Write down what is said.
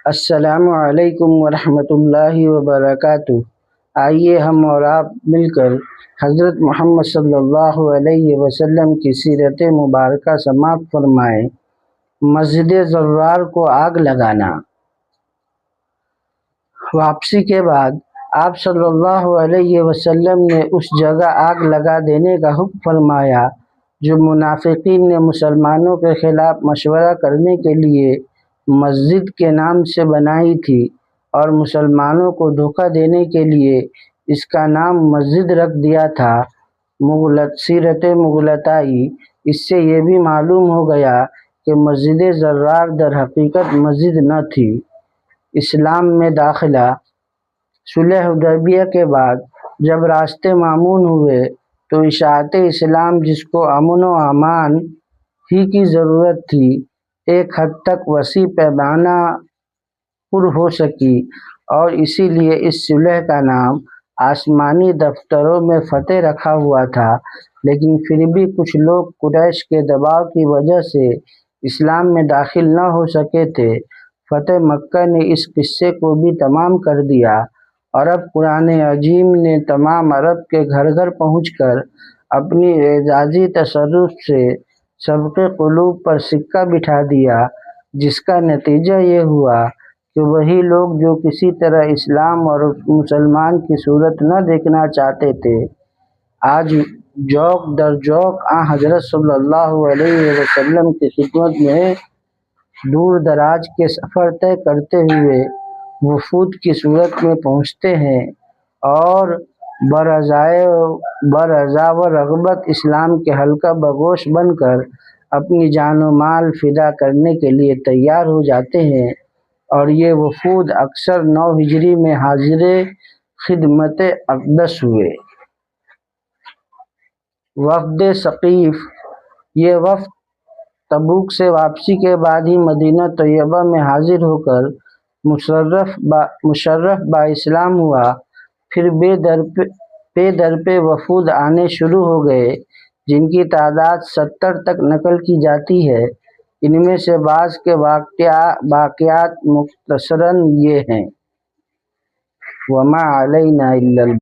السلام علیکم ورحمۃ اللہ وبرکاتہ۔ آئیے ہم اور آپ مل کر حضرت محمد صلی اللہ علیہ وسلم کی سیرت مبارکہ سماعت فرمائیں۔ مسجد زرار کو آگ لگانا۔ واپسی کے بعد آپ صلی اللہ علیہ وسلم نے اس جگہ آگ لگا دینے کا حکم فرمایا جو منافقین نے مسلمانوں کے خلاف مشورہ کرنے کے لیے مسجد کے نام سے بنائی تھی، اور مسلمانوں کو دھوکہ دینے کے لیے اس کا نام مسجد رکھ دیا تھا۔ سیرت مغلطائی۔ اس سے یہ بھی معلوم ہو گیا کہ مسجد زرار در حقیقت مسجد نہ تھی۔ اسلام میں داخلہ۔ صلح حدیبیہ کے بعد جب راستے معمون ہوئے تو اشاعت اسلام، جس کو امن و امان ہی کی ضرورت تھی، ایک حد تک وسیع پیمانہ پر ہو سکی، اور اسی لیے اس صلح کا نام آسمانی دفتروں میں فتح رکھا ہوا تھا۔ لیکن پھر بھی کچھ لوگ قریش کے دباؤ کی وجہ سے اسلام میں داخل نہ ہو سکے تھے۔ فتح مکہ نے اس قصے کو بھی تمام کر دیا، اور اب قرآن عظیم نے تمام عرب کے گھر گھر پہنچ کر اپنی اعجازی تصرف سے سب کے قلوب پر سکہ بٹھا دیا، جس کا نتیجہ یہ ہوا کہ وہی لوگ جو کسی طرح اسلام اور مسلمان کی صورت نہ دیکھنا چاہتے تھے، آج جوق در جوق حضرت صلی اللہ علیہ وسلم کی خدمت میں دور دراز کے سفر طے کرتے ہوئے وفود کی صورت میں پہنچتے ہیں، اور برضا و رغبت اسلام کے حلقہ بگوش بن کر اپنی جان و مال فدا کرنے کے لیے تیار ہو جاتے ہیں۔ اور یہ وفود اکثر 9 ہجری میں حاضر خدمت اقدس ہوئے۔ وفد ثقیف۔ یہ وفد تبوک سے واپسی کے بعد ہی مدینہ طیبہ میں حاضر ہو کر مشرف با اسلام ہوا۔ پھر پے در پہ وفود آنے شروع ہو گئے، جن کی تعداد 70 تک نقل کی جاتی ہے۔ ان میں سے بعض کے واقعات مختصراً یہ ہیں: وما علینا الا